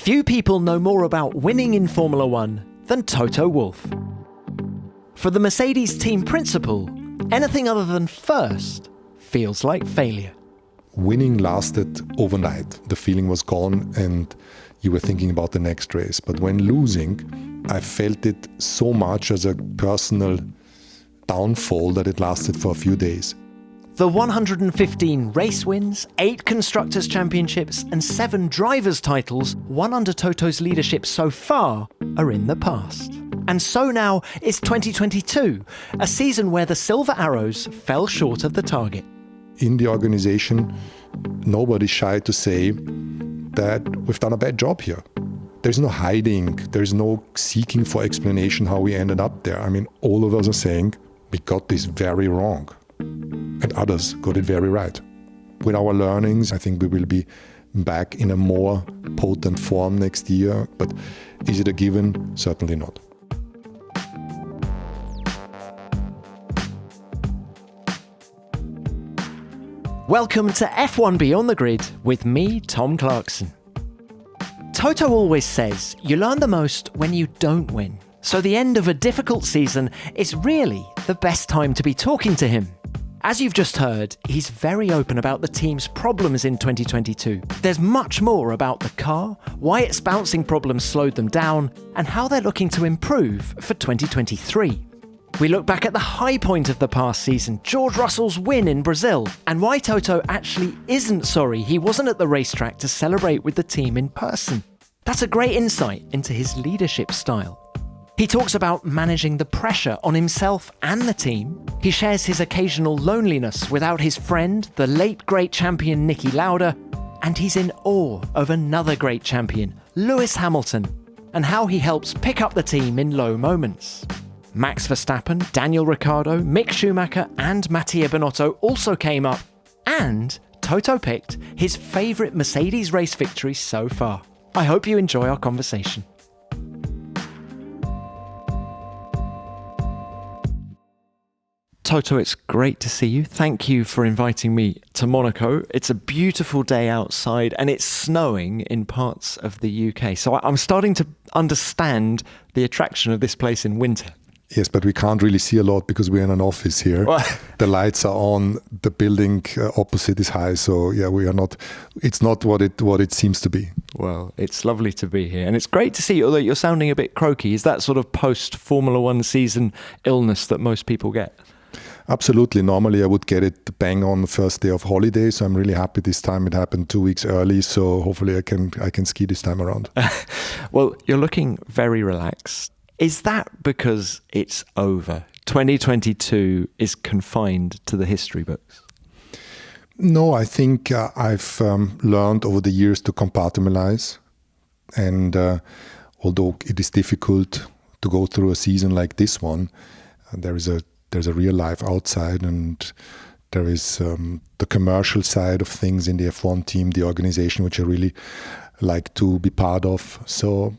Few people know more about winning in Formula One than Toto Wolff. For the Mercedes team principal, anything other than first feels like failure. Winning lasted overnight. The feeling was gone and you were thinking about the next race. But when losing, I felt it so much as a personal downfall that it lasted for a few days. The 115 race wins, 8 Constructors' Championships and 7 Drivers' titles won under Toto's leadership so far are in the past. And so now is 2022, a season where the Silver Arrows fell short of the target. In the organization, nobody's shy to say that we've done a bad job here. There's no hiding, there's no seeking for explanation how we ended up there. I mean, all of us are saying we got this very wrong. And others got it very right. With our learnings, I think we will be back in a more potent form next year. But is it a given? Certainly not. Welcome to F1 Beyond the Grid with me, Tom Clarkson. Toto always says you learn the most when you don't win. So the end of a difficult season is really the best time to be talking to him. As you've just heard, he's very open about the team's problems in 2022. There's much more about the car, why its bouncing problems slowed them down, and how they're looking to improve for 2023. We look back at the high point of the past season, George Russell's win in Brazil, and why Toto actually isn't sorry he wasn't at the racetrack to celebrate with the team in person. That's a great insight into his leadership style. He talks about managing the pressure on himself and the team. He shares his occasional loneliness without his friend, the late great champion Niki Lauda, and he's in awe of another great champion, Lewis Hamilton, and how he helps pick up the team in low moments. Max Verstappen, Daniel Ricciardo, Mick Schumacher and Mattia Binotto also came up, and Toto picked his favourite Mercedes race victory so far. I hope you enjoy our conversation. Toto, it's great to see you. Thank you for inviting me to Monaco. It's a beautiful day outside and it's snowing in parts of the UK. So I'm starting to understand the attraction of this place in winter. Yes, but we can't really see a lot because we're in an office here. The lights are on, the building opposite is high. So yeah, we are not, it's not what it seems to be. Well, it's lovely to be here. And it's great to see you, although you're sounding a bit croaky. Is that sort of post-Formula One season illness that most people get? Absolutely. Normally I would get it bang on the first day of holiday. So I'm really happy this time it happened 2 weeks early. So hopefully I can ski this time around. Well, you're looking very relaxed. Is that because it's over? 2022 is confined to the history books? No, I think I've learned over the years to compartmentalize. And although it is difficult to go through a season like this one, there's a real life outside, and there is the commercial side of things in the F1 team, the organization, which I really like to be part of. So,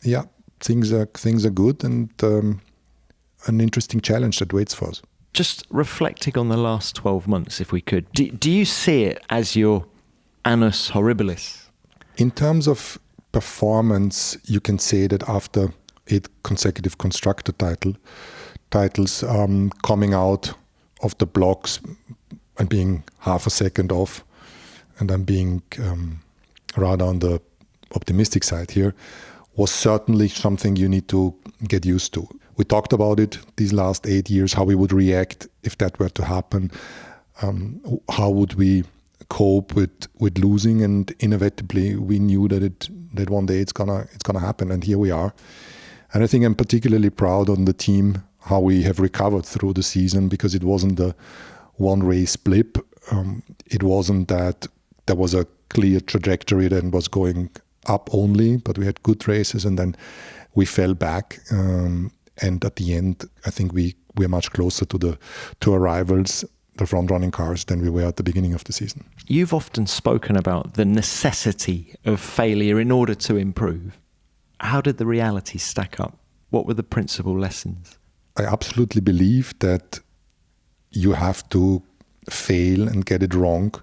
yeah, things are good, and an interesting challenge that waits for us. Just reflecting on the last 12 months, if we could, do you see it as your annus horribilis? In terms of performance, you can say that after 8 consecutive constructor titles coming out of the blocks and being half a second off, and I'm being rather on the optimistic side here, was certainly something you need to get used to. We talked about it these last 8 years, how we would react if that were to happen, how would we cope with losing, and inevitably we knew that one day it's gonna happen, and here we are. And I think I'm particularly proud on the team how we have recovered through the season, because it wasn't a one race blip. It wasn't that there was a clear trajectory that was going up only, but we had good races and then we fell back. And at the end, I think we're much closer to our rivals, the front-running cars, than we were at the beginning of the season. You've often spoken about the necessity of failure in order to improve. How did the reality stack up? What were the principal lessons? I absolutely believe that you have to fail and get it wrong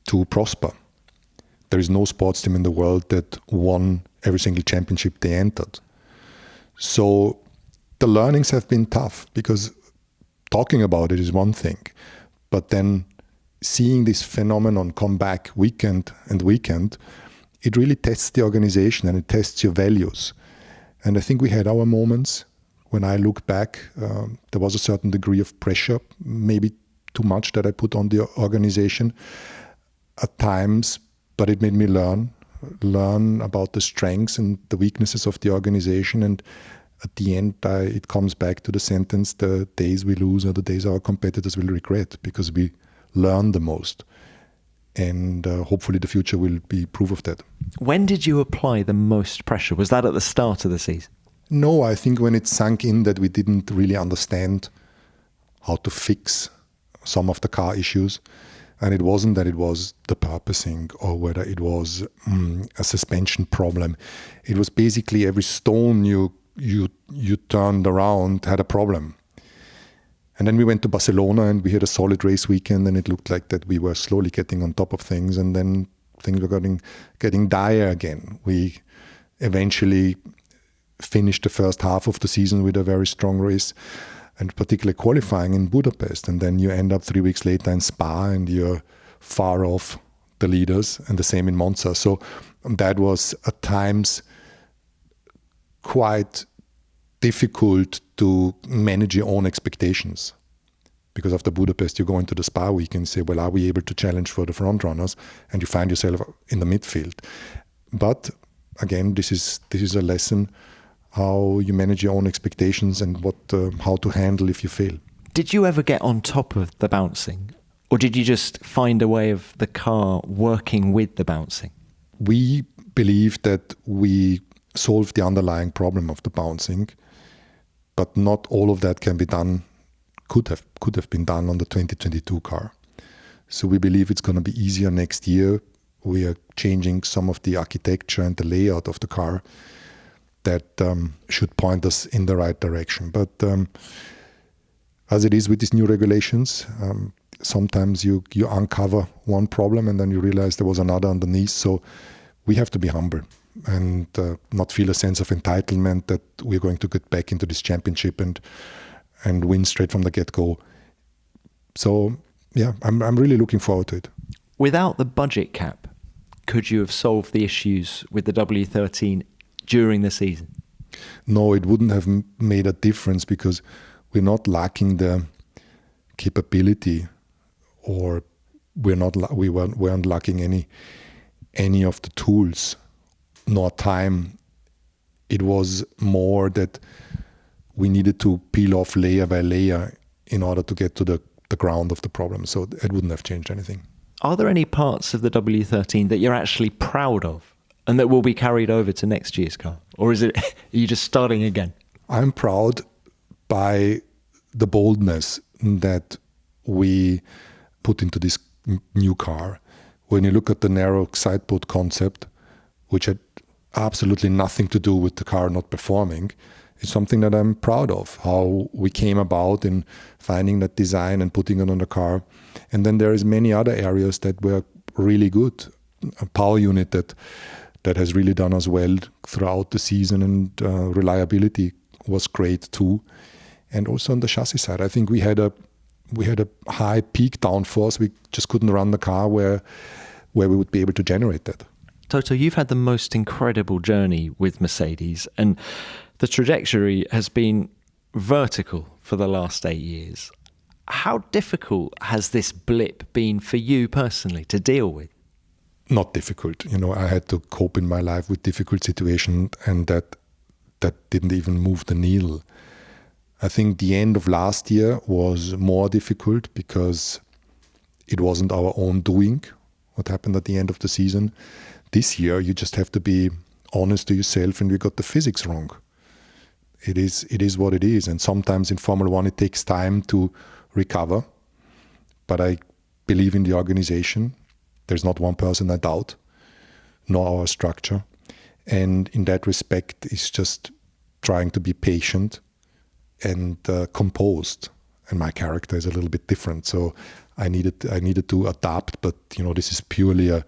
to prosper. There is no sports team in the world that won every single championship they entered. So the learnings have been tough, because talking about it is one thing, but then seeing this phenomenon come back weekend and weekend, it really tests the organization and it tests your values. And I think we had our moments. When I look back, there was a certain degree of pressure, maybe too much, that I put on the organization at times, but it made me learn about the strengths and the weaknesses of the organization. And at the end, it comes back to the sentence, the days we lose are the days our competitors will regret, because we learn the most. And hopefully the future will be proof of that. When did you apply the most pressure? Was that at the start of the season? No, I think when it sunk in that we didn't really understand how to fix some of the car issues. And it wasn't that it was the purposing or whether it was a suspension problem. It was basically every stone you turned around had a problem. And then we went to Barcelona and we had a solid race weekend, and it looked like that we were slowly getting on top of things, and then things were getting dire again. We eventually finished the first half of the season with a very strong race, and particularly qualifying in Budapest. And then you end up 3 weeks later in Spa and you're far off the leaders, and the same in Monza. So that was at times quite difficult to manage your own expectations, because after Budapest you go into the Spa week and say, well, are we able to challenge for the front runners? And you find yourself in the midfield. But again, this is a lesson how you manage your own expectations and how to handle if you fail. Did you ever get on top of the bouncing, or did you just find a way of the car working with the bouncing? We believe that we solved the underlying problem of the bouncing, but not all of that can be done, could have been done on the 2022 car. So we believe it's going to be easier next year. We are changing some of the architecture and the layout of the car that should point us in the right direction. But as it is with these new regulations, sometimes you uncover one problem and then you realize there was another underneath. So we have to be humble and not feel a sense of entitlement that we're going to get back into this championship and win straight from the get-go. So yeah, I'm really looking forward to it. Without the budget cap, could you have solved the issues with the W13 during the season? No, it wouldn't have made a difference, because we're not lacking the capability, or we weren't lacking any of the tools nor time. It was more that we needed to peel off layer by layer in order to get to the ground of the problem. So it wouldn't have changed anything. Are there any parts of the W13 that you're actually proud of and that will be carried over to next year's car? Or are you just starting again? I'm proud by the boldness that we put into this new car. When you look at the narrow sidepod concept, which had absolutely nothing to do with the car not performing, it's something that I'm proud of, how we came about in finding that design and putting it on the car. And then there is many other areas that were really good. A power unit that has really done us well throughout the season, and reliability was great too. And also on the chassis side, I think we had a high peak downforce. We just couldn't run the car where we would be able to generate that. Toto, you've had the most incredible journey with Mercedes, and the trajectory has been vertical for the last 8 years. How difficult has this blip been for you personally to deal with? Not difficult. I had to cope in my life with difficult situations, and that didn't even move the needle. I think the end of last year was more difficult because it wasn't our own doing, what happened at the end of the season. This year, you just have to be honest to yourself, and we got the physics wrong. It is what it is. And sometimes in Formula One, it takes time to recover. But I believe in the organization. There's not one person I doubt, nor our structure. And in that respect, it's just trying to be patient and composed. And my character is a little bit different. So I needed to adapt. But, this is purely a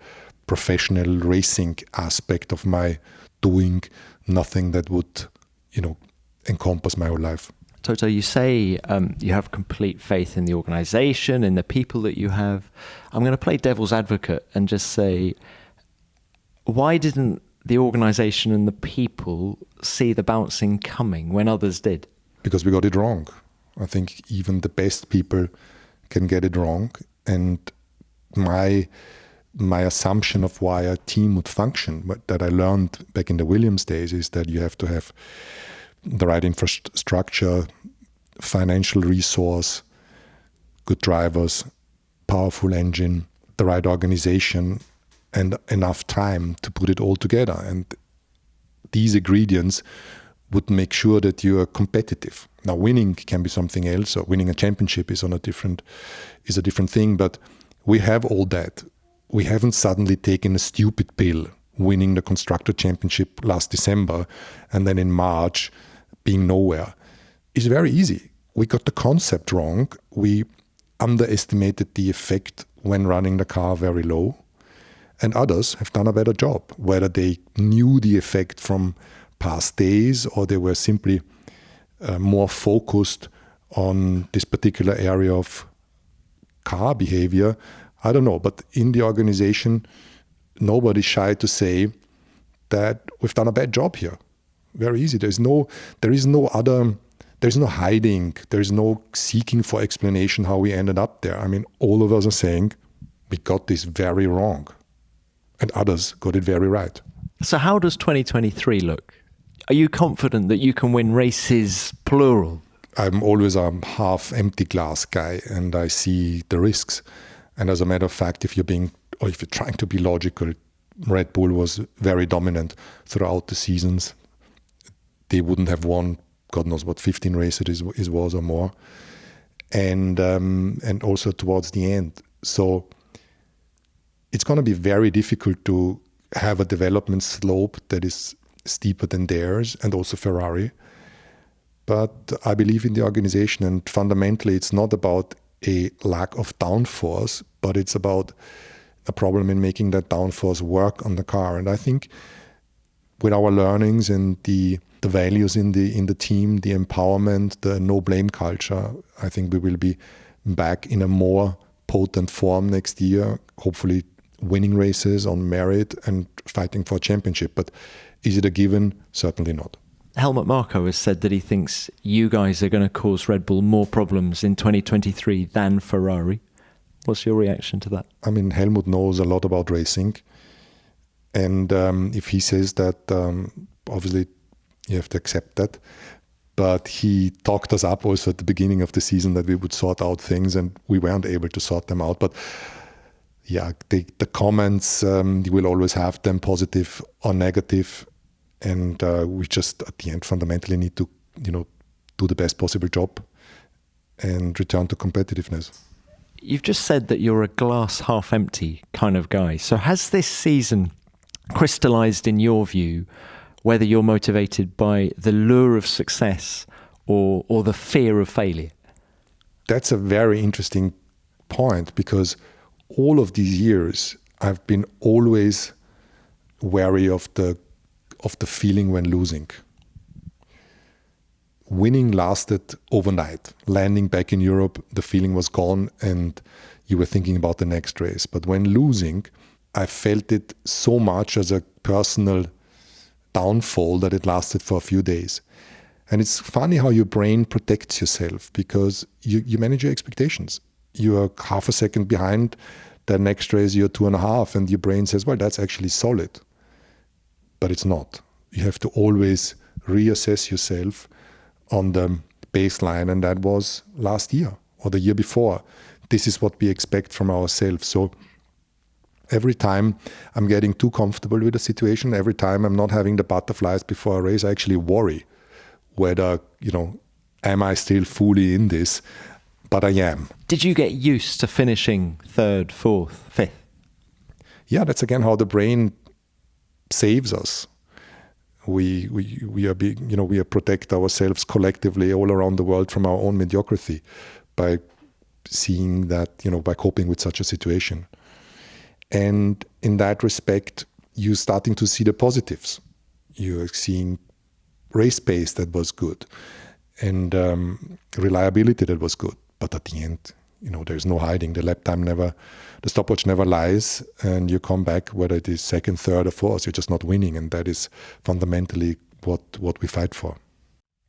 professional racing aspect of my doing, nothing that would, encompass my whole life. Toto, you say you have complete faith in the organization, in the people that you have. I'm going to play devil's advocate and just say, why didn't the organization and the people see the bouncing coming when others did? Because we got it wrong. I think even the best people can get it wrong. And my assumption of why a team would function, that I learned back in the Williams days, is that you have to have the right infrastructure, financial resource, good drivers, powerful engine, the right organization, and enough time to put it all together. And these ingredients would make sure that you are competitive. Now, winning can be something else, or winning a championship is a different thing. But we have all that. We haven't suddenly taken a stupid pill, winning the Constructor Championship last December, and then in March being nowhere. It's very easy. We got the concept wrong. We underestimated the effect when running the car very low. And others have done a better job, whether they knew the effect from past days or they were simply more focused on this particular area of car behavior. I don't know. But in the organization, nobody's shy to say that we've done a bad job here. Very easy. There is no hiding. There is no seeking for explanation how we ended up there. I mean, all of us are saying we got this very wrong. And others got it very right. So how does 2023 look? Are you confident that you can win races, plural? I'm always a half-empty glass guy, and I see the risks. And as a matter of fact, if you're trying to be logical, Red Bull was very dominant throughout the seasons. They wouldn't have won, God knows what, 15 races it was or more. And also towards the end. So it's going to be very difficult to have a development slope that is steeper than theirs, and also Ferrari. But I believe in the organization, and fundamentally it's not about a lack of downforce, but it's about a problem in making that downforce work on the car. And I think with our learnings and the values in the team, the empowerment, the no blame culture, I think we will be back in a more potent form next year, hopefully winning races on merit and fighting for a championship. But is it a given? Certainly not. Helmut Marko has said that he thinks you guys are going to cause Red Bull more problems in 2023 than Ferrari. What's your reaction to that? I mean, Helmut knows a lot about racing. And if he says that, obviously you have to accept that. But he talked us up also at the beginning of the season that we would sort out things, and we weren't able to sort them out. But yeah, the comments, you will always have them, positive or negative. And we just, at the end, fundamentally need to, do the best possible job and return to competitiveness. You've just said that you're a glass half empty kind of guy. So has this season crystallized in your view whether you're motivated by the lure of success or the fear of failure? That's a very interesting point, because all of these years I've been always wary of the feeling when losing. Winning lasted overnight. Landing back in Europe, the feeling was gone and you were thinking about the next race. But when losing, I felt it so much as a personal downfall that it lasted for a few days. And it's funny how your brain protects yourself, because you manage your expectations. You are half a second behind, the next race you're 2.5, and your brain says, well, that's actually solid. But it's not. You have to always reassess yourself on the baseline, and that was last year or the year before. This is what we expect from ourselves. So every time I'm getting too comfortable with the situation, every time I'm not having the butterflies before a race, I actually worry whether, am I still fully in this? But I am. Did you get used to finishing 3rd, 4th, 5th? Yeah, that's again how the brain saves us. We protect ourselves collectively all around the world from our own mediocrity by seeing that, by coping with such a situation. And in that respect, you're starting to see the positives. You're seeing race pace that was good and reliability that was good. But at the end, there's no hiding. The stopwatch never lies, and you come back, whether it is second, third, or fourth, you're just not winning. And that is fundamentally what we fight for.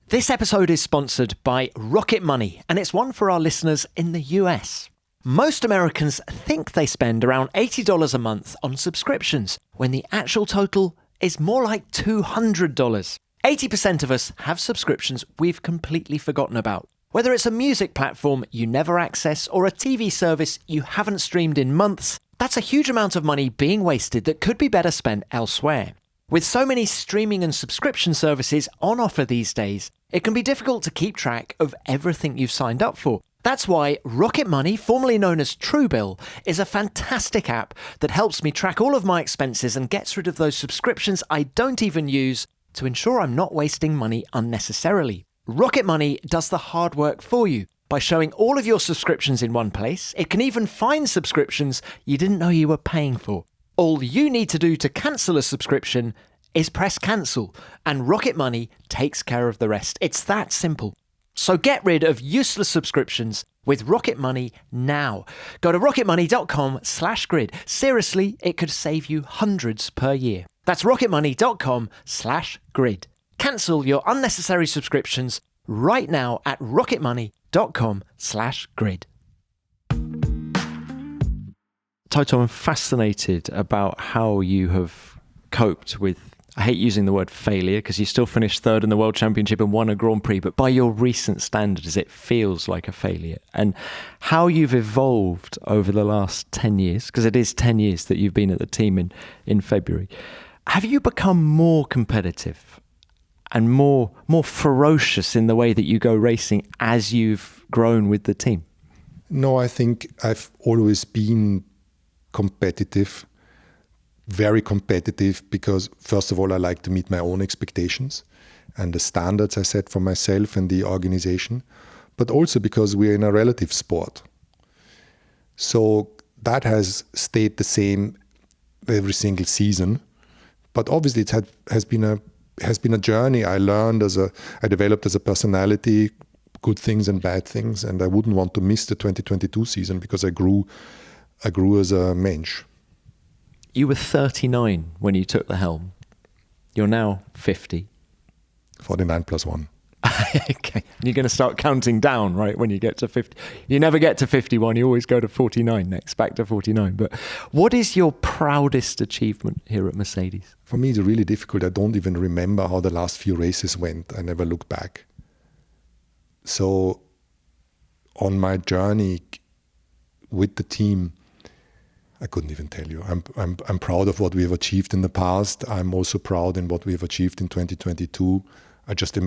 This episode is sponsored by Rocket Money, and it's one for our listeners in the US. Most Americans think they spend around $80 a month on subscriptions, when the actual total is more like $200. 80% of us have subscriptions we've completely forgotten about. Whether it's a music platform you never access or a TV service you haven't streamed in months, that's a huge amount of money being wasted that could be better spent elsewhere. With so many streaming and subscription services on offer these days, it can be difficult to keep track of everything you've signed up for. That's why Rocket Money, formerly known as Truebill, is a fantastic app that helps me track all of my expenses and gets rid of those subscriptions I don't even use to ensure I'm not wasting money unnecessarily. Rocket Money does the hard work for you by showing all of your subscriptions in one place. It can even find subscriptions you didn't know you were paying for. All you need to do to cancel a subscription is press cancel, and Rocket Money takes care of the rest. It's that simple. So get rid of useless subscriptions with Rocket Money now. Go to rocketmoney.com/grid. Seriously, it could save you hundreds per year. That's rocketmoney.com/grid. Cancel your unnecessary subscriptions right now at rocketmoney.com/grid. Toto, I'm fascinated about how you have coped with, I hate using the word failure because you still finished third in the World Championship and won a Grand Prix, but by your recent standards, it feels like a failure. And how you've evolved over the last 10 years, because it is 10 years that you've been at the team in February. Have you become more competitive and more ferocious in the way that you go racing as you've grown with the team? No, I think I've always been competitive, very competitive, because first of all, I like to meet my own expectations and the standards I set for myself and the organization, but also because we're in a relative sport. So that has stayed the same every single season. But obviously it has been a journey. I developed as a personality, good things and bad things, and I wouldn't want to miss the 2022 season because I grew as a mensch. You were 39 when you took the helm. You're now 50. 49 plus 1. Okay. You're going to start counting down, right, when you get to 50. You never get to 51. You always go to 49 next, back to 49. But what is your proudest achievement here at Mercedes? For me, it's really difficult. I don't even remember how the last few races went. I never look back. So on my journey with the team, I couldn't even tell you. I'm proud of what we have achieved in the past. I'm also proud in what we have achieved in 2022. I just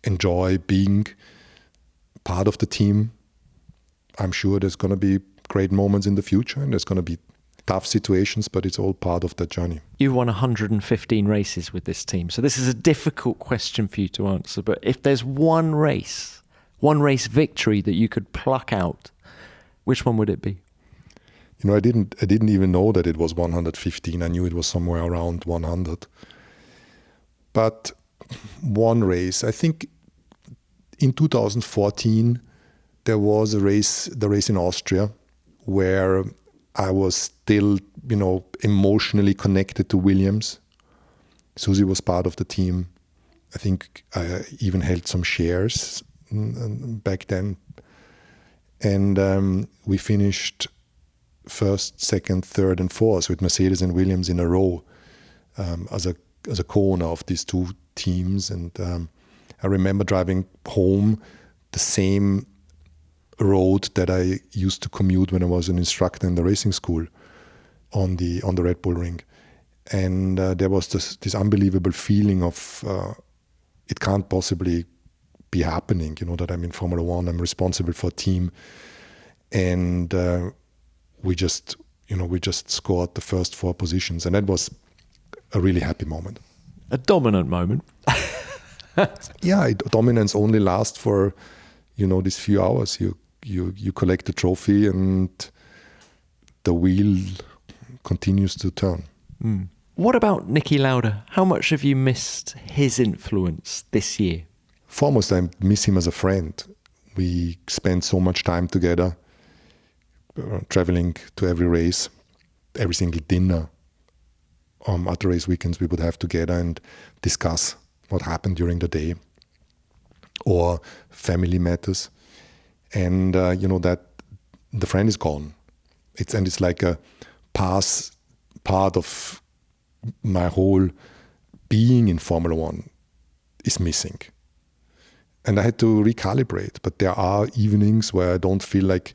enjoy being part of the team. I'm sure there's going to be great moments in the future and there's going to be tough situations, but it's all part of that journey. You've won 115 races with this team. So this is a difficult question for you to answer. But if there's one race victory that you could pluck out, which one would it be? I didn't even know that it was 115. I knew it was somewhere around 100. But one race, I think in 2014, there was the race in Austria, where I was still, emotionally connected to Williams. Susie was part of the team. I think I even held some shares back then. And we finished first, second, third, and fourth with Mercedes and Williams in a row as a co-owner of these two teams. And I remember driving home the same road that I used to commute when I was an instructor in the racing school on the Red Bull Ring. And there was this unbelievable feeling of it can't possibly be happening, that I'm in Formula One, I'm responsible for a team. And we just scored the first 4 positions, and that was a really happy moment. A dominant moment. Yeah, dominance only lasts for, these few hours. You collect the trophy and the wheel continues to turn. What about Niki Lauda? How much have you missed his influence this year? Foremost, I miss him as a friend. We spent so much time together, traveling to every race, every single dinner. At the race weekends, we would have together and discuss what happened during the day or family matters. And, that the friend is gone. It's like a part of my whole being in Formula One is missing. And I had to recalibrate. But there are evenings where I don't feel like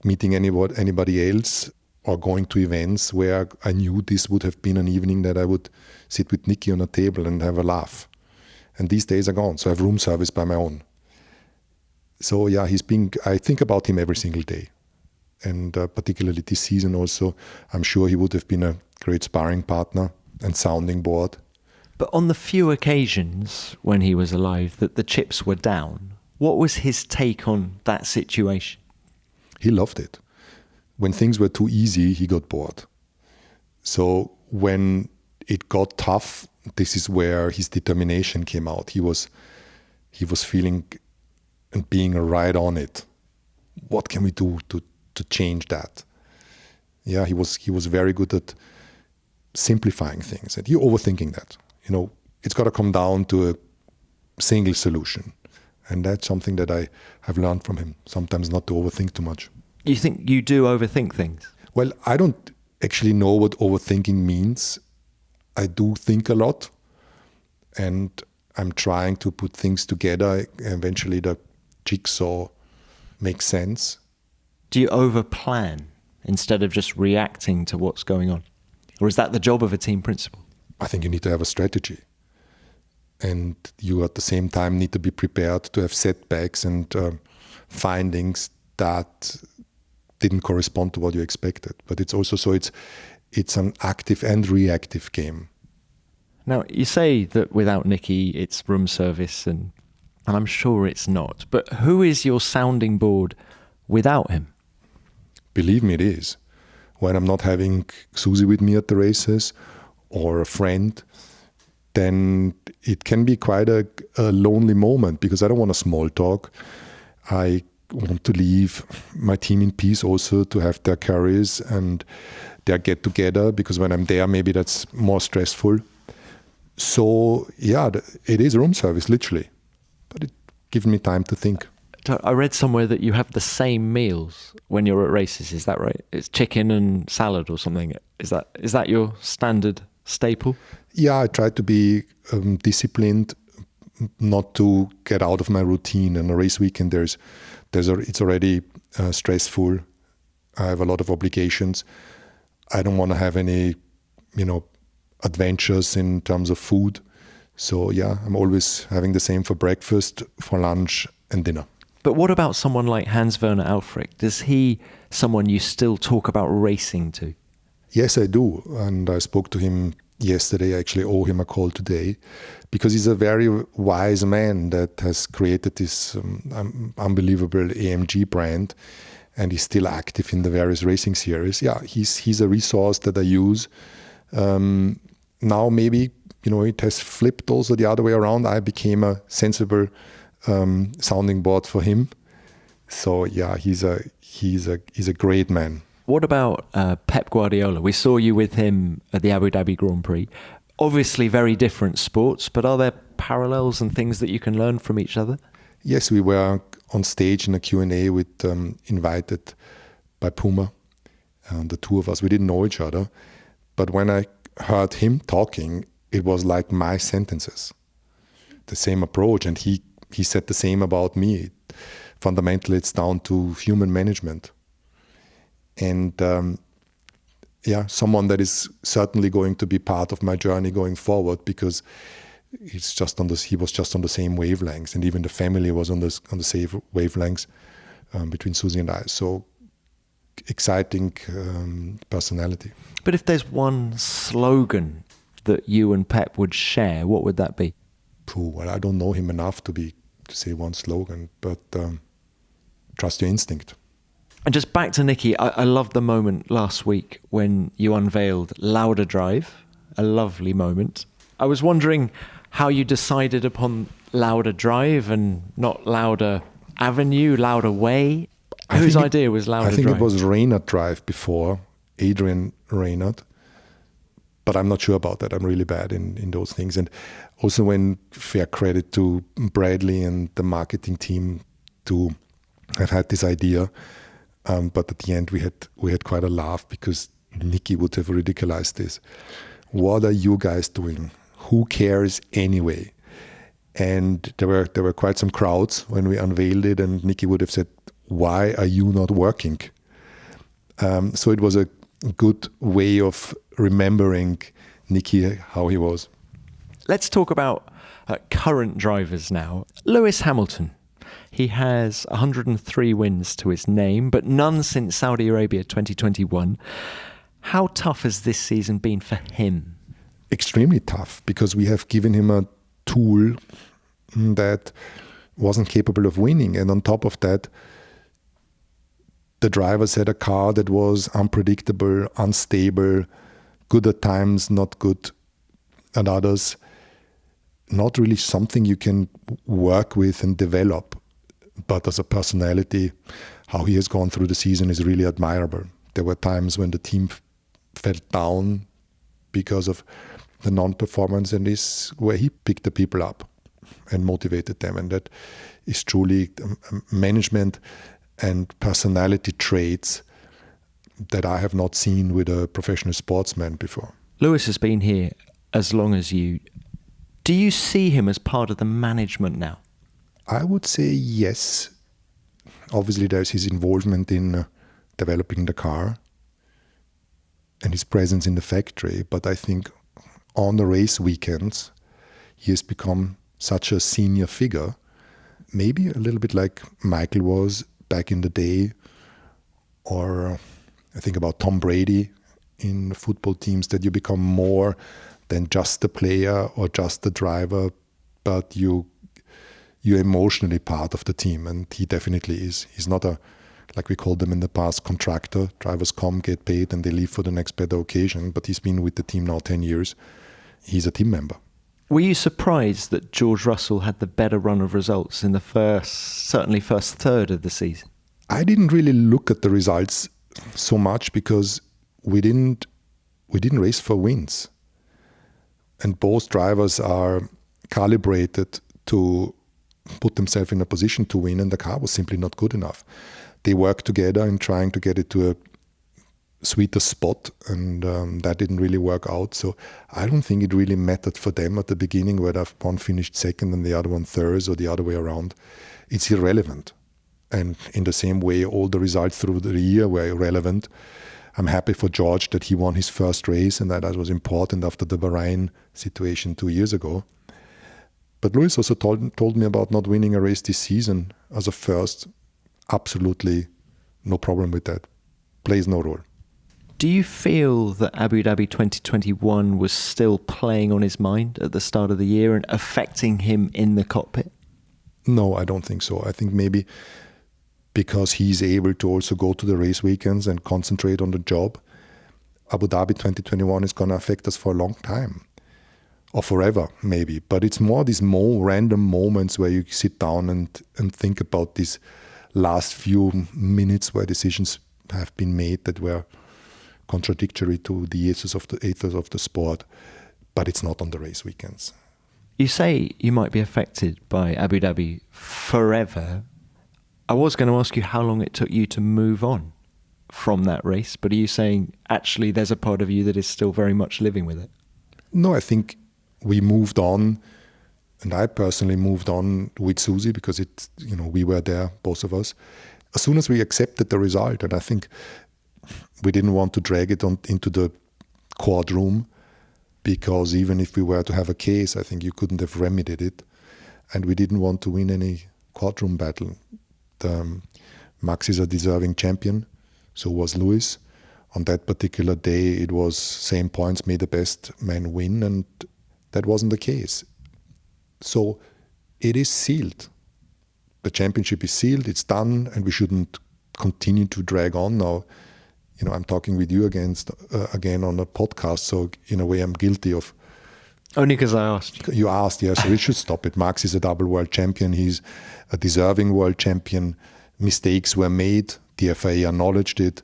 meeting anybody else or going to events where I knew this would have been an evening that I would sit with Niki on a table and have a laugh. And these days are gone. So I have room service by my own. So yeah, I think about him every single day. And particularly this season also, I'm sure he would have been a great sparring partner and sounding board. But on the few occasions when he was alive that the chips were down, what was his take on that situation? He loved it. When things were too easy, he got bored. So when it got tough, this is where his determination came out. He was feeling and being right on it. What can we do to change that? Yeah, he was very good at simplifying things. And you're overthinking that. It's got to come down to a single solution. And that's something that I have learned from him. Sometimes not to overthink too much. You think you do overthink things? Well, I don't actually know what overthinking means. I do think a lot. And I'm trying to put things together. Eventually the jigsaw makes sense. Do you overplan instead of just reacting to what's going on? Or is that the job of a team principal? I think you need to have a strategy. And you at the same time need to be prepared to have setbacks and findings that didn't correspond to what you expected. But it's also it's an active and reactive game. Now, you say that without Niki, it's room service, and I'm sure it's not. But who is your sounding board without him? Believe me, it is. When I'm not having Susie with me at the races or a friend, then it can be quite a lonely moment because I don't want to small talk. I want to leave my team in peace also to have their carries and their get together, because when I'm there, maybe that's more stressful. So yeah, it is room service, literally. But it gives me time to think. I read somewhere that you have the same meals when you're at races. Is that right? It's chicken and salad or something. Is that your standard staple? Yeah, I try to be disciplined, not to get out of my routine. And a race weekend, it's already stressful. I have a lot of obligations. I don't want to have any, adventures in terms of food. So yeah, I'm always having the same for breakfast, for lunch and dinner. But what about someone like Hans-Werner Alfrick? Is he someone you still talk about racing to? Yes, I do. And I spoke to him yesterday. I actually owe him a call today, because he's a very wise man that has created this unbelievable AMG brand, and he's still active in the various racing series. Yeah, he's a resource that I use. Now maybe, it has flipped also the other way around. I became a sensible sounding board for him. So yeah, he's a great man. What about Pep Guardiola? We saw you with him at the Abu Dhabi Grand Prix. Obviously very different sports, but are there parallels and things that you can learn from each other? Yes, we were on stage in a Q&A with invited by Puma. The two of us, we didn't know each other. But when I heard him talking, it was like my sentences. The same approach, and he said the same about me. Fundamentally, it's down to human management. And someone that is certainly going to be part of my journey going forward, because he was just on the same wavelengths, and even the family was on the same wavelengths between Susie and I. So exciting personality. But if there's one slogan that you and Pep would share, what would that be? Well, I don't know him enough to say one slogan, but trust your instinct. And just back to Niki, I loved the moment last week when you unveiled Lauda Drive, a lovely moment. I was wondering how you decided upon Lauda Drive and not Lauda Avenue, Lauda Way. Whose idea was Lauda Drive? I think it was Reynard Drive before, Adrian Reynard. But I'm not sure about that. I'm really bad in those things. And also when fair credit to Bradley and the marketing team to have had this idea. But at the end we had quite a laugh because Niki would have ridiculized this. What are you guys doing? Who cares anyway? And there were quite some crowds when we unveiled it, and Niki would have said, why are you not working? So it was a good way of remembering Niki, how he was. Let's talk about current drivers now. Lewis Hamilton. He has 103 wins to his name, but none since Saudi Arabia 2021. How tough has this season been for him? Extremely tough, because we have given him a tool that wasn't capable of winning. And on top of that, the drivers had a car that was unpredictable, unstable, good at times, not good at others. Not really something you can work with and develop. But as a personality, how he has gone through the season is really admirable. There were times when the team fell down because of the non-performance, and this where he picked the people up and motivated them. And that is truly management and personality traits that I have not seen with a professional sportsman before. Lewis has been here as long as you. Do you see him as part of the management now? I would say yes. Obviously, there's his involvement in developing the car and his presence in the factory. But I think on the race weekends, he has become such a senior figure, maybe a little bit like Michael was back in the day, or I think about Tom Brady in football teams, that you become more than just the player or just the driver, but you're emotionally part of the team, and he definitely is. He's not a, like we called them in the past, contractor. Drivers come, get paid, and they leave for the next better occasion, but he's been with the team now 10 years. He's a team member. Were you surprised that George Russell had the better run of results in the certainly first third of the season? I didn't really look at the results so much because we didn't race for wins. And both drivers are calibrated to put themselves in a position to win, and the car was simply not good enough. They worked together in trying to get it to a sweeter spot, and that didn't really work out. So I don't think it really mattered for them at the beginning whether one finished second and the other one third or the other way around. It's irrelevant. And in the same way, all the results through the year were irrelevant. I'm happy for George that he won his first race, and that was important after the Bahrain situation 2 years ago. But Lewis also told me about not winning a race this season as a first. Absolutely no problem with that. Plays no role. Do you feel that Abu Dhabi 2021 was still playing on his mind at the start of the year and affecting him in the cockpit? No, I don't think so. I think maybe because he's able to also go to the race weekends and concentrate on the job, Abu Dhabi 2021 is going to affect us for a long time. Or forever, maybe. But it's more these random moments where you sit down and think about these last few minutes where decisions have been made that were contradictory to the ethos of the sport. But it's not on the race weekends. You say you might be affected by Abu Dhabi forever. I was going to ask you how long it took you to move on from that race, but are you saying actually there's a part of you that is still very much living with it? No, I think we moved on, and I personally moved on with Susie because we were there, both of us, as soon as we accepted the result. And I think we didn't want to drag it into the courtroom, because even if we were to have a case, I think you couldn't have remedied it. And we didn't want to win any courtroom battle. Max is a deserving champion, so was Lewis. On that particular day, it was same points, may the best man win, and that wasn't the case. So it is sealed. The championship is sealed, it's done, and we shouldn't continue to drag on now. I'm talking with you again on a podcast, so in a way I'm guilty of. Only because I asked. You asked, yes, so we should stop it. Max is a double world champion. He's a deserving world champion. Mistakes were made. The FIA acknowledged it,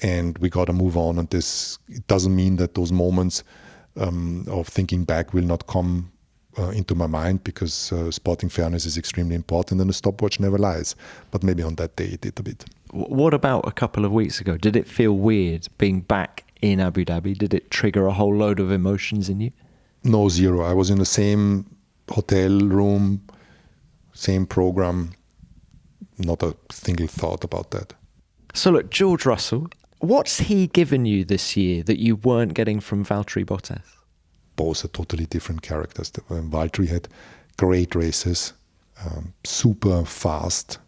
and we got to move on. And it doesn't mean that those moments of thinking back will not come into my mind, because sporting fairness is extremely important, and the stopwatch never lies. But maybe on that day it did a bit. What about a couple of weeks ago? Did it feel weird being back in Abu Dhabi? Did it trigger a whole load of emotions in you? No, zero. I was in the same hotel room, same program. Not a single thought about that. So look, George Russell, what's he given you this year that you weren't getting from Valtteri Bottas? Both are totally different characters. Valtteri had great races, super fast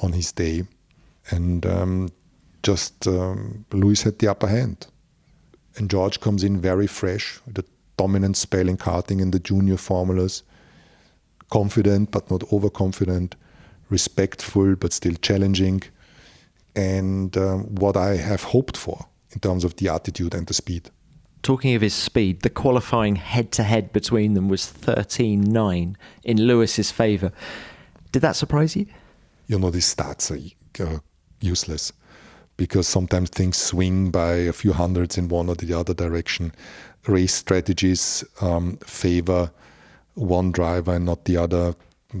on his day, and Lewis had the upper hand. And George comes in very fresh, with a dominant spell in karting in the junior formulas, confident but not overconfident, respectful but still challenging, and what I have hoped for in terms of the attitude and the speed. Talking of his speed, the qualifying head-to-head between them was 13.9 in Lewis's favour. Did that surprise you? These stats are useless, because sometimes things swing by a few hundreds in one or the other direction. Race strategies favor one driver and not the other.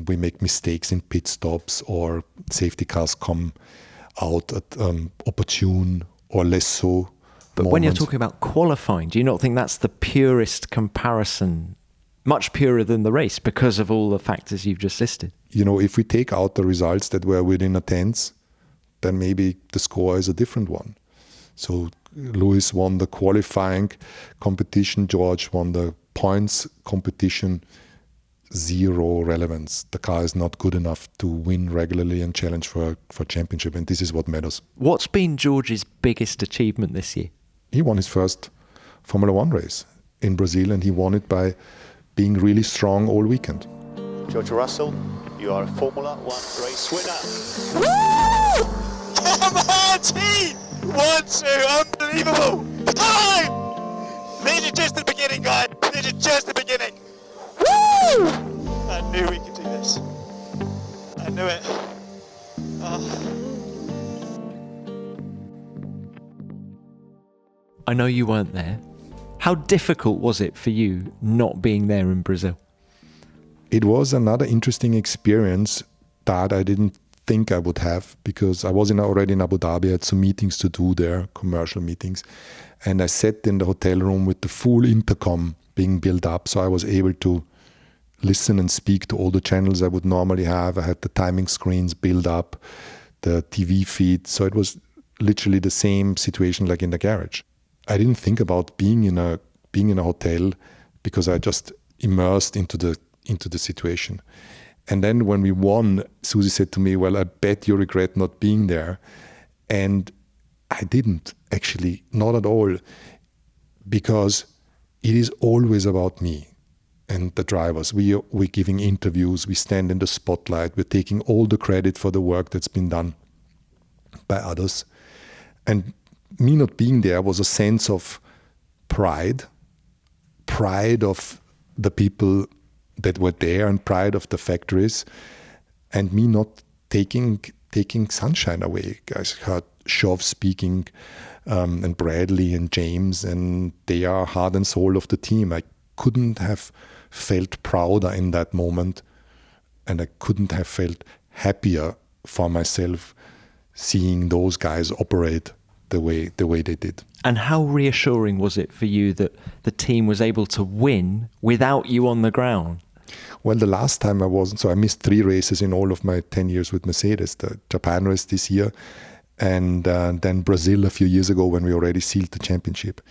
We make mistakes in pit stops, or safety cars come out at opportune or less so. But when you're talking about qualifying, do you not think that's the purest comparison, much purer than the race, because of all the factors you've just listed? If we take out the results that were within a tenth, then maybe the score is a different one. So Lewis won the qualifying competition, George won the points competition. Zero relevance. The car is not good enough to win regularly and challenge for championship, and this is what matters. What's been George's biggest achievement this year? He won his first Formula One race in Brazil, and he won it by being really strong all weekend. George Russell, you are a Formula One race winner. Woo! Come on, team! 1-2, unbelievable! Time! This is just the beginning, guys. This is just the beginning. Woo! I knew we could do this. I knew it. I know you weren't there. How difficult was it for you not being there in Brazil? It was another interesting experience that I didn't think I would have, because I was already in Abu Dhabi. I had some meetings to do there, commercial meetings. And I sat in the hotel room with the full intercom being built up, so I was able to listen and speak to all the channels I would normally have. I had the timing screens built up, the TV feed. So it was literally the same situation like in the garage. I didn't think about being in a hotel, because I just immersed into the situation. And then when we won, Susie said to me, "Well, I bet you regret not being there." And I didn't, actually, not at all, because it is always about me and the drivers. We're giving interviews, we stand in the spotlight, we're taking all the credit for the work that's been done by others. And me not being there was a sense of pride of the people that were there, and pride of the factories, and me not taking sunshine away. Guys heard Shov speaking, and Bradley and James, and they are heart and soul of the team. I couldn't have felt prouder in that moment, and I couldn't have felt happier for myself seeing those guys operate the way they did. And how reassuring was it for you that the team was able to win without you on the ground? Well, the last time I wasn't, so I missed 3 races in all of my 10 years with Mercedes. The Japan race this year, and then Brazil a few years ago when we already sealed the championship.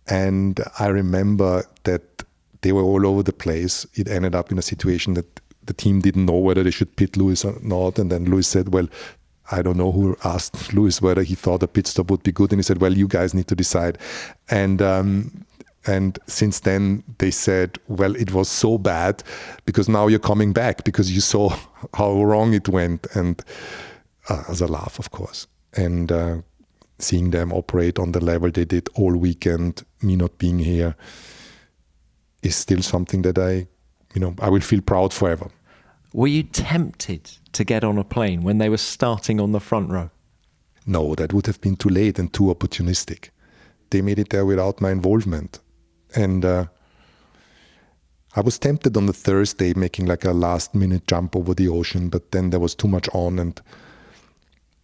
And I remember that they were all over the place. It ended up in a situation that the team didn't know whether they should pit Lewis or not. And then Lewis said, well, I don't know who asked Lewis whether he thought a pit stop would be good. And he said, well, you guys need to decide. And since then they said, well, it was so bad because now you're coming back because you saw how wrong it went. And as a laugh, of course. And seeing them operate on the level they did all weekend, me not being here, is still something that I will feel proud forever. Were you tempted to get on a plane when they were starting on the front row? No, that would have been too late and too opportunistic. They made it there without my involvement. And I was tempted on the Thursday, making like a last-minute jump over the ocean, but then there was too much on, and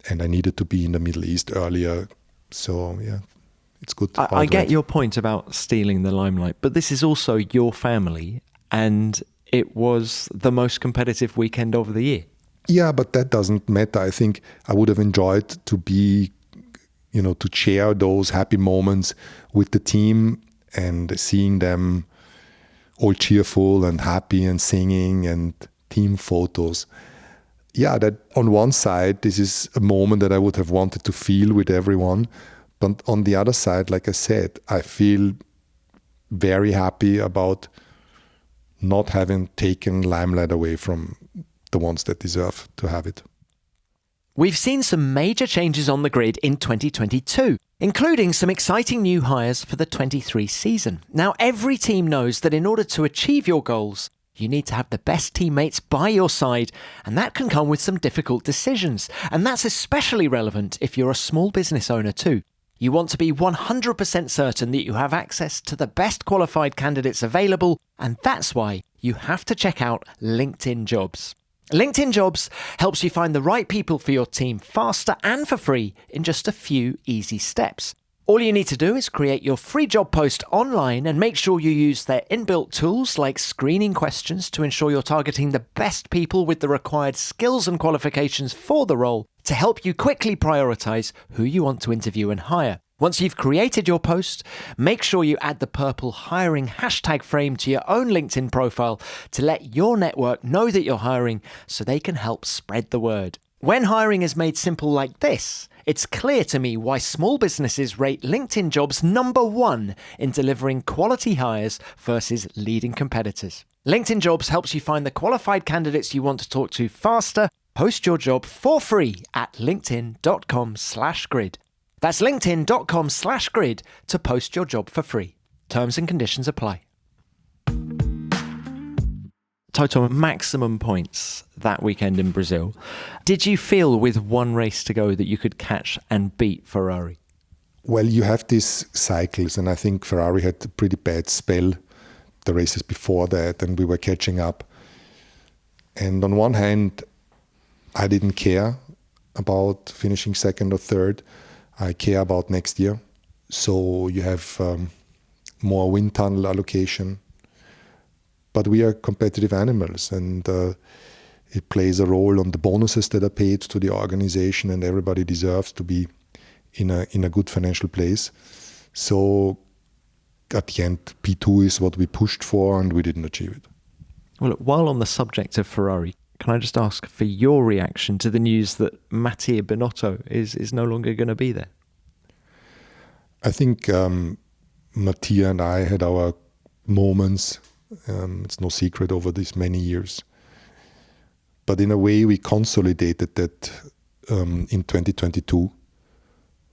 I needed to be in the Middle East earlier. So, yeah, it's good. I get your point about stealing the limelight, but this is also your family, and it was the most competitive weekend of the year. Yeah, but that doesn't matter. I think I would have enjoyed to be, to share those happy moments with the team and seeing them all cheerful and happy and singing and team photos. Yeah, that on one side, this is a moment that I would have wanted to feel with everyone. But on the other side, like I said, I feel very happy about not having taken limelight away from the ones that deserve to have it. We've seen some major changes on the grid in 2022, including some exciting new hires for the 23 season. Now, every team knows that in order to achieve your goals, you need to have the best teammates by your side, and that can come with some difficult decisions. And that's especially relevant if you're a small business owner too. You want to be 100% certain that you have access to the best qualified candidates available, and that's why you have to check out LinkedIn Jobs. LinkedIn Jobs helps you find the right people for your team faster and for free in just a few easy steps. All you need to do is create your free job post online and make sure you use their inbuilt tools like screening questions to ensure you're targeting the best people with the required skills and qualifications for the role to help you quickly prioritize who you want to interview and hire. Once you've created your post, make sure you add the purple hiring hashtag frame to your own LinkedIn profile to let your network know that you're hiring so they can help spread the word. When hiring is made simple like this, it's clear to me why small businesses rate LinkedIn Jobs number 1 in delivering quality hires versus leading competitors. LinkedIn Jobs helps you find the qualified candidates you want to talk to faster. Post your job for free at linkedin.com/grid. That's linkedin.com/grid to post your job for free. Terms and conditions apply. Toto, maximum points that weekend in Brazil. Did you feel with one race to go that you could catch and beat Ferrari? Well, you have these cycles, and I think Ferrari had a pretty bad spell the races before that, and we were catching up. And on one hand, I didn't care about finishing second or third. I care about next year. So you have more wind tunnel allocation. But we are competitive animals, and it plays a role on the bonuses that are paid to the organization, and everybody deserves to be in a good financial place. So at the end, P2 is what we pushed for, and we didn't achieve it. Well, look, while on the subject of Ferrari, can I just ask for your reaction to the news that Mattia Binotto is no longer going to be there? I think Mattia and I had our moments. It's no secret over these many years. But in a way, we consolidated that in 2022.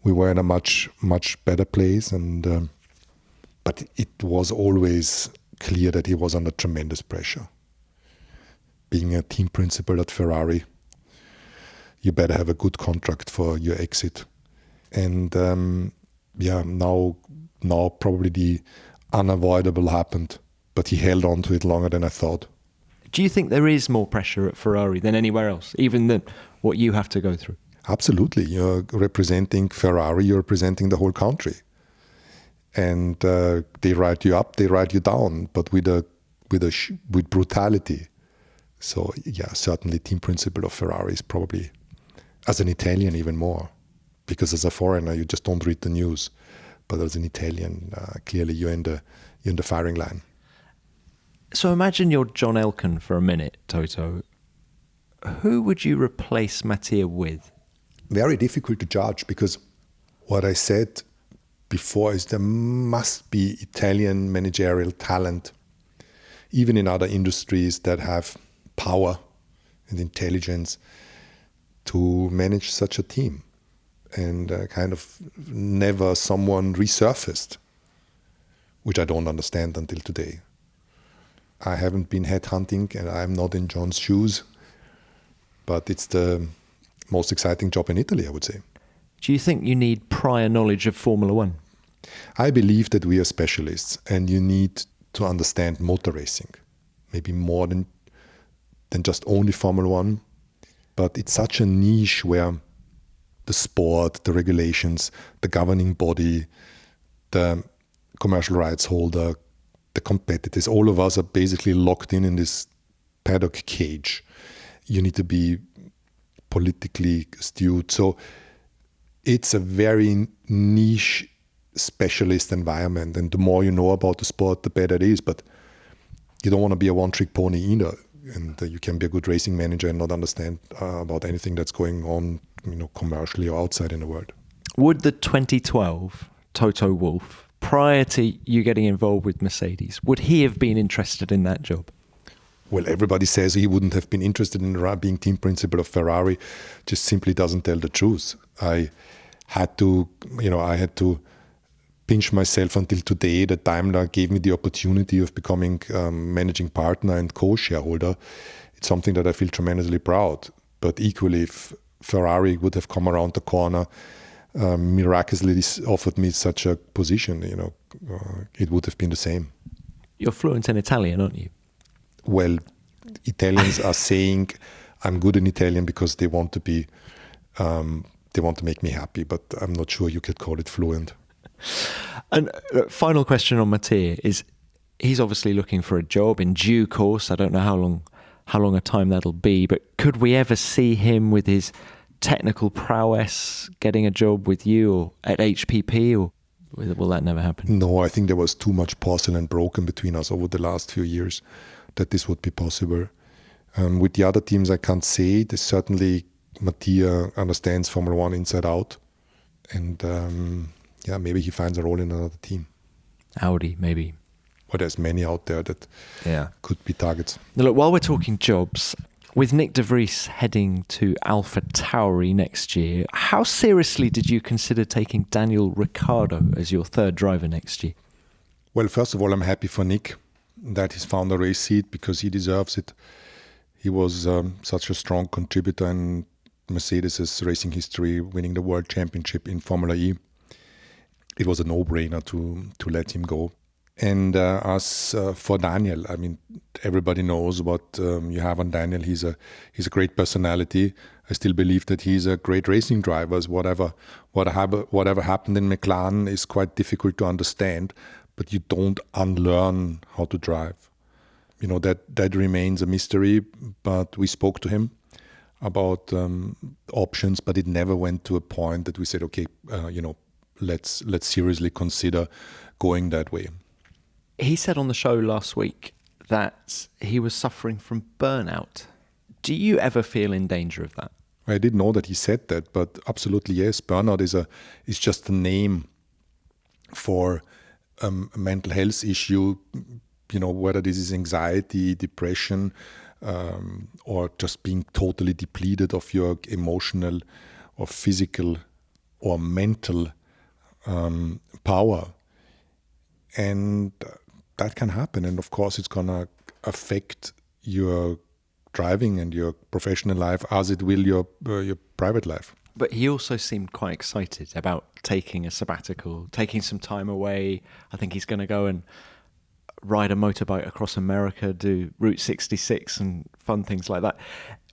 We were in a much, much better place. But it was always clear that he was under tremendous pressure. Being a team principal at Ferrari, you better have a good contract for your exit. And now probably the unavoidable happened, but he held on to it longer than I thought. Do you think there is more pressure at Ferrari than anywhere else, even than what you have to go through? Absolutely. You're representing Ferrari, you're representing the whole country. And they write you up, they write you down, but with brutality. So yeah, certainly team principal of Ferrari is probably, as an Italian, even more. Because as a foreigner, you just don't read the news. But as an Italian, clearly you're in the firing line. So imagine you're John Elkann for a minute, Toto. Who would you replace Mattia with? Very difficult to judge, because what I said before is there must be Italian managerial talent, even in other industries that have power and intelligence, to manage such a team. And kind of never someone resurfaced, which I don't understand until today. I haven't been headhunting and I'm not in John's shoes, but it's the most exciting job in Italy, I would say. Do you think you need prior knowledge of Formula One? I believe that we are specialists and you need to understand motor racing, maybe more than just only Formula One. But it's such a niche where the sport, the regulations, the governing body, the commercial rights holder, the competitors, all of us are basically locked in this paddock cage. You need to be politically astute. So it's a very niche specialist environment. And the more you know about the sport, the better it is. But you don't want to be a one-trick pony either. And you can be a good racing manager and not understand about anything that's going on, commercially or outside in the world. Would the 2012 Toto Wolff, prior to you getting involved with Mercedes, would he have been interested in that job? Well, everybody says he wouldn't have been interested in being team principal of Ferrari, just simply doesn't tell the truth. I had to pinch myself until today that Daimler gave me the opportunity of becoming managing partner and co-shareholder. It's something that I feel tremendously proud. But equally, if Ferrari would have come around the corner, miraculously offered me such a position, it would have been the same. You're fluent in Italian, aren't you? Well, Italians are saying I'm good in Italian because they want to be, they want to make me happy, but I'm not sure you could call it fluent. And final question on Mattia is, he's obviously looking for a job in due course. I don't know how long a time that'll be, but could we ever see him with his technical prowess getting a job with you or at HPP, or will that never happen? No, I think there was too much porcelain broken between us over the last few years that this would be possible. With the other teams, I can't say. There's certainly Mattia understands Formula One inside out. And maybe he finds a role in another team. Audi, maybe. Well, there's many out there that could be targets. Now, look, while we're talking jobs, with Nick de Vries heading to Alpha Tauri next year, how seriously did you consider taking Daniel Ricciardo as your third driver next year? Well, first of all, I'm happy for Nick that he's found a race seat because he deserves it. He was such a strong contributor in Mercedes' racing history, winning the World Championship in Formula E. It was a no-brainer to let him go. And as for Daniel, I mean, everybody knows what you have on Daniel. He's a great personality. I still believe that he's a great racing driver. Whatever happened in McLaren is quite difficult to understand, but you don't unlearn how to drive. That remains a mystery. But we spoke to him about options, but it never went to a point that we said, okay, let's seriously consider going that way. He said on the show last week that he was suffering from burnout. Do you ever feel in danger of that? I didn't know that he said that, but absolutely yes. Burnout is just a name for a mental health issue. Whether this is anxiety, depression, or just being totally depleted of your emotional or physical or mental power. And that can happen. And of course, it's going to affect your driving and your professional life as it will your private life. But he also seemed quite excited about taking a sabbatical, taking some time away. I think he's going to go and ride a motorbike across America, do Route 66 and fun things like that.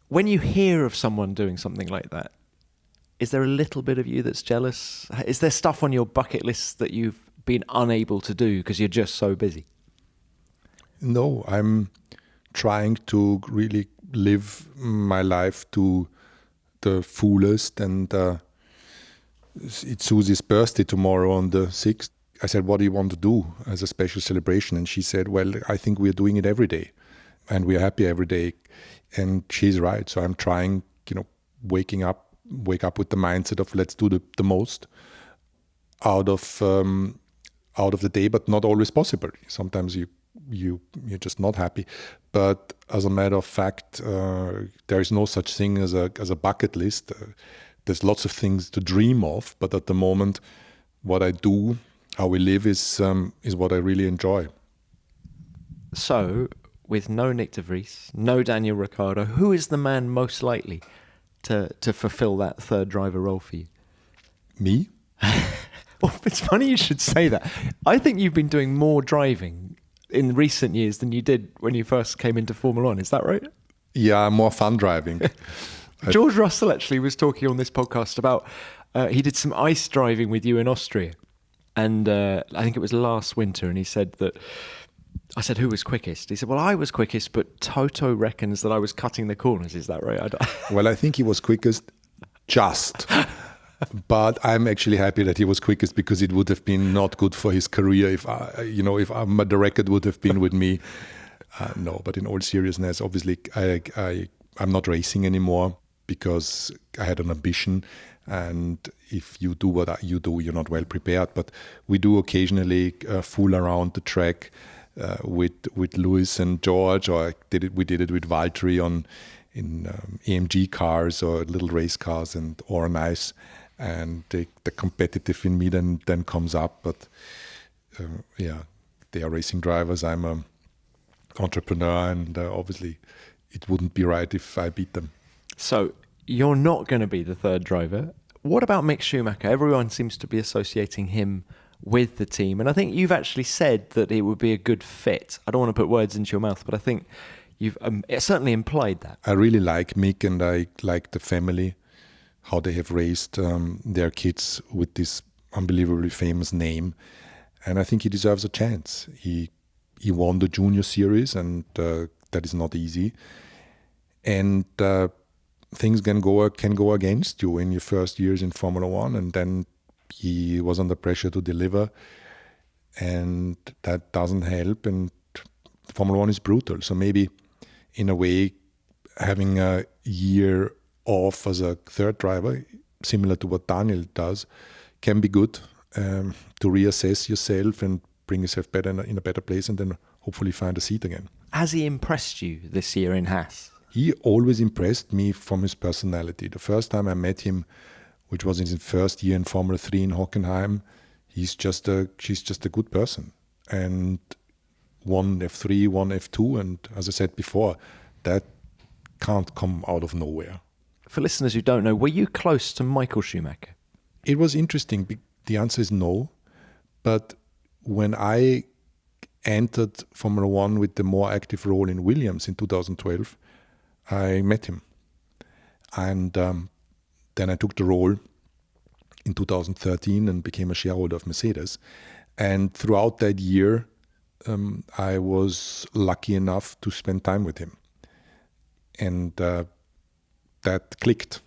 When you hear of someone doing something like that, is there a little bit of you that's jealous? Is there stuff on your bucket list that you've been unable to do because you're just so busy? No, I'm trying to really live my life to the fullest. And it's Susie's birthday tomorrow on the 6th. I said, what do you want to do as a special celebration? And she said, well, I think we're doing it every day and we're happy every day. And she's right. So I'm trying, wake up with the mindset of let's do the most out of out of the day, but not always possible. Sometimes you're just not happy. But as a matter of fact, there is no such thing as a bucket list. There's lots of things to dream of, but at the moment, what I do, how we live, is what I really enjoy. So, with no Nick de Vries, no Daniel Ricciardo, who is the man most likely to fulfill that third driver role for you? Me? Well, it's funny you should say that. I think you've been doing more driving in recent years than you did when you first came into Formula One. Is that right? Yeah, more fun driving. George Russell actually was talking on this podcast about he did some ice driving with you in Austria. And I think it was last winter. And he said that, I said, who was quickest? He said, well, I was quickest, but Toto reckons that I was cutting the corners. Is that right? Well, I think he was quickest just. But I'm actually happy that he was quickest, because it would have been not good for his career if the record would have been with me. No, but in all seriousness, obviously, I'm not racing anymore because I had an ambition. And if you do what you do, you're not well prepared. But we do occasionally fool around the track with Lewis and George, or we did it with Valtteri in AMG cars or little race cars or on ice. And the competitive in me then comes up. But they are racing drivers. I'm an entrepreneur, and obviously it wouldn't be right if I beat them. So you're not going to be the third driver. What about Mick Schumacher? Everyone seems to be associating him with the team. And I think you've actually said that it would be a good fit. I don't want to put words into your mouth, but I think you've certainly implied that. I really like Mick, and I like the family, how they have raised their kids with this unbelievably famous name. And I think he deserves a chance. He won the junior series, and that is not easy. And things can go against you in your first years in Formula One, and then he was under pressure to deliver, and that doesn't help. And Formula One is brutal. So maybe, in a way, having a year off as a third driver, similar to what Daniel does, can be good to reassess yourself and bring yourself better in a better place, and then hopefully find a seat again. Has he impressed you this year in Haas? He always impressed me from his personality. The first time I met him, which was in his first year in Formula 3 in Hockenheim, she's just a good person. And won F3, won F2, and as I said before, that can't come out of nowhere. For listeners who don't know, were you close to Michael Schumacher? It was interesting. The answer is no. But when I entered Formula One with the more active role in Williams in 2012, I met him. And then I took the role in 2013 and became a shareholder of Mercedes. And throughout that year, I was lucky enough to spend time with him. And that clicked.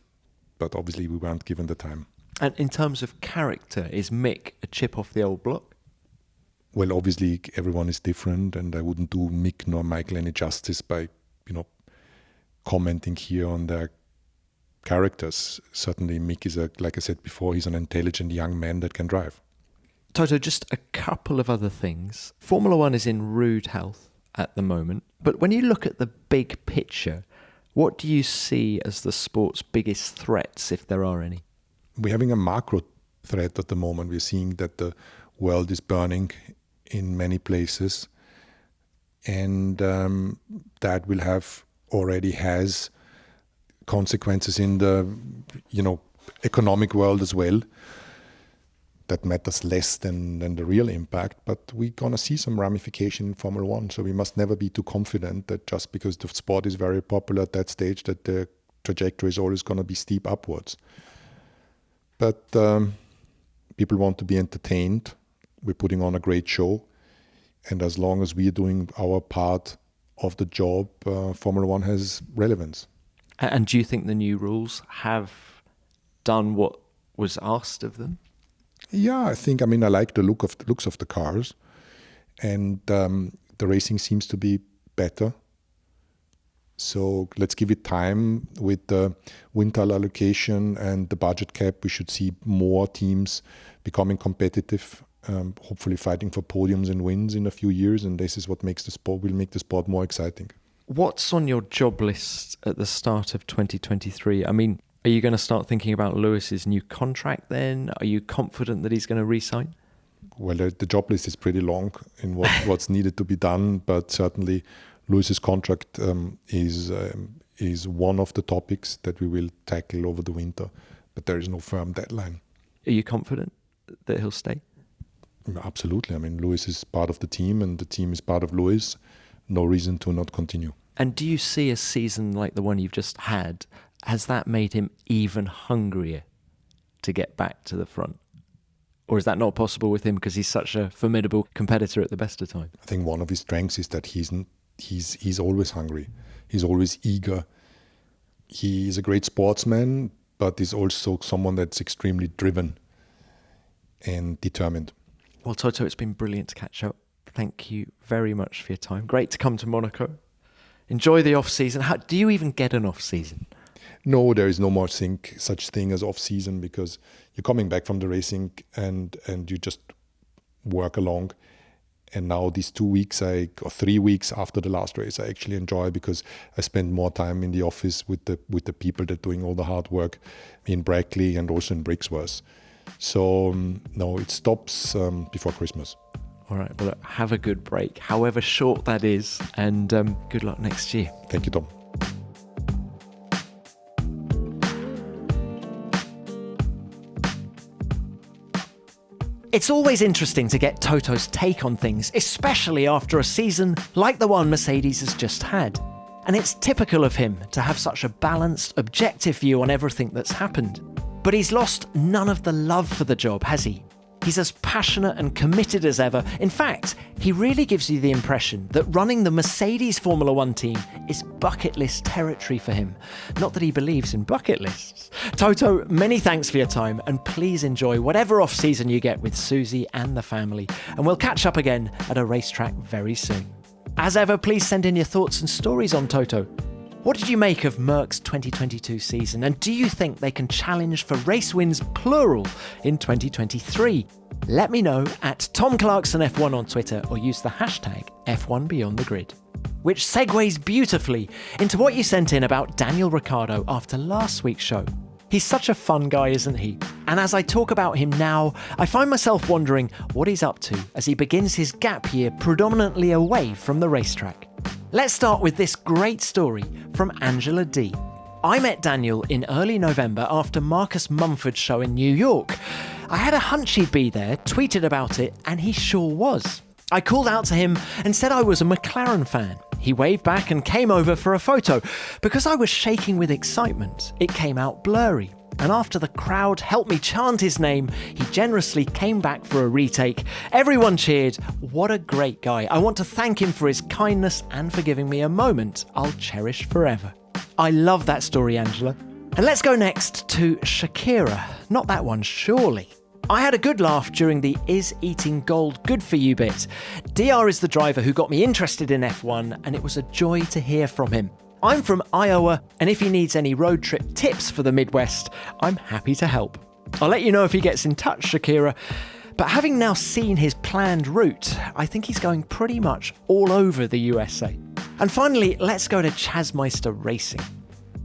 But obviously we weren't given the time. And in terms of character, is Mick a chip off the old block? Well, obviously everyone is different, and I wouldn't do Mick nor Michael any justice by, commenting here on their characters. Certainly Mick is, like I said before, he's an intelligent young man that can drive. Toto, just a couple of other things. Formula One is in rude health at the moment, but when you look at the big picture, what do you see as the sport's biggest threats, if there are any? We're having a macro threat at the moment. We're seeing that the world is burning in many places, and that will already has consequences in the economic world as well. That matters less than the real impact, but we're gonna see some ramification in Formula One. So we must never be too confident that just because the sport is very popular at that stage, that the trajectory is always gonna be steep upwards. But people want to be entertained. We're putting on a great show, and as long as we're doing our part of the job, Formula One has relevance. And do you think the new rules have done what was asked of them? Yeah, I like the looks of the cars, and the racing seems to be better. So let's give it time. With the wind tunnel allocation and the budget cap, we should see more teams becoming competitive, hopefully fighting for podiums and wins in a few years, and this is what will make the sport more exciting. What's on your job list at the start of 2023? I mean, are you going to start thinking about Lewis's new contract then? Are you confident that he's going to re-sign? Well, the job list is pretty long in what's needed to be done, but certainly Lewis's contract is one of the topics that we will tackle over the winter, but there is no firm deadline. Are you confident that he'll stay? Absolutely. I mean, Lewis is part of the team and the team is part of Lewis. No reason to not continue. And do you see a season like the one you've just had, has that made him even hungrier to get back to the front? Or is that not possible with him because he's such a formidable competitor at the best of times? I think one of his strengths is that he's always hungry. He's always eager. He is a great sportsman, but he's also someone that's extremely driven and determined. Well, Toto, it's been brilliant to catch up. Thank you very much for your time. Great to come to Monaco. Enjoy the off-season. Do you even get an off-season? No, there is no more such thing as off-season because you're coming back from the racing and you just work along. And now these 2 weeks, or 3 weeks after the last race, I actually enjoy because I spend more time in the office with the people that are doing all the hard work in Brackley and also in Brixworth. So no, it stops before Christmas. All right, well, have a good break, however short that is, and good luck next year. Thank you, Tom. It's always interesting to get Toto's take on things, especially after a season like the one Mercedes has just had. And it's typical of him to have such a balanced, objective view on everything that's happened. But he's lost none of the love for the job, has he? He's as passionate and committed as ever. In fact, he really gives you the impression that running the Mercedes Formula One team is bucket list territory for him. Not that he believes in bucket lists. Toto, many thanks for your time, and please enjoy whatever off-season you get with Susie and the family. And we'll catch up again at a racetrack very soon. As ever, please send in your thoughts and stories on Toto. What did you make of Merck's 2022 season, and do you think they can challenge for race wins plural in 2023? Let me know at Tom Clarkson F1 on Twitter or use the hashtag F1BeyondTheGrid. Which segues beautifully into what you sent in about Daniel Ricciardo after last week's show. He's such a fun guy, isn't he? And as I talk about him now, I find myself wondering what he's up to as he begins his gap year predominantly away from the racetrack. Let's start with this great story from Angela D. I met Daniel in early November after Marcus Mumford's show in New York. I had a hunch he'd be there, tweeted about it, and he sure was. I called out to him and said I was a McLaren fan. He waved back and came over for a photo. Because I was shaking with excitement, it came out blurry. And after the crowd helped me chant his name, he generously came back for a retake. Everyone cheered. What a great guy. I want to thank him for his kindness and for giving me a moment I'll cherish forever. I love that story, Angela. And let's go next to Shakira. Not that one, surely. I had a good laugh during the Is Eating Gold Good For You bit. DR is the driver who got me interested in F1, and it was a joy to hear from him. I'm from Iowa, and if he needs any road trip tips for the Midwest, I'm happy to help. I'll let you know if he gets in touch, Shakira. But having now seen his planned route, I think he's going pretty much all over the USA. And finally, let's go to Chasmeister Racing.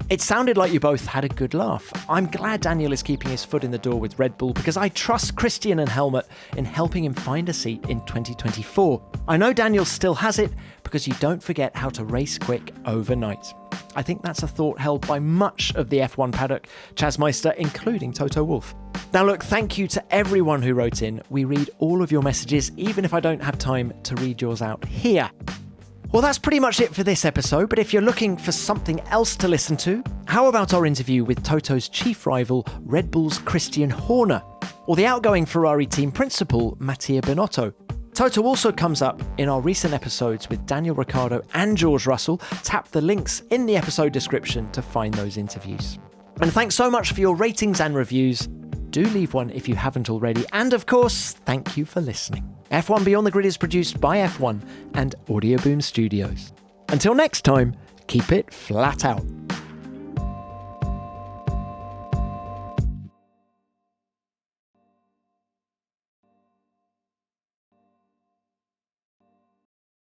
It sounded like you both had a good laugh. I'm glad Daniel is keeping his foot in the door with Red Bull because I trust Christian and Helmut in helping him find a seat in 2024. I know Daniel still has it because you don't forget how to race quick overnight. I think that's a thought held by much of the F1 paddock, Chasmeister, including Toto Wolff. Now look, thank you to everyone who wrote in. We read all of your messages, even if I don't have time to read yours out here. Well, that's pretty much it for this episode, but if you're looking for something else to listen to, how about our interview with Toto's chief rival, Red Bull's Christian Horner, or the outgoing Ferrari team principal, Mattia Binotto? Toto also comes up in our recent episodes with Daniel Ricciardo and George Russell. Tap the links in the episode description to find those interviews. And thanks so much for your ratings and reviews. Do leave one if you haven't already. And of course, thank you for listening. F1 Beyond the Grid is produced by F1 and Audioboom Studios. Until next time, keep it flat out.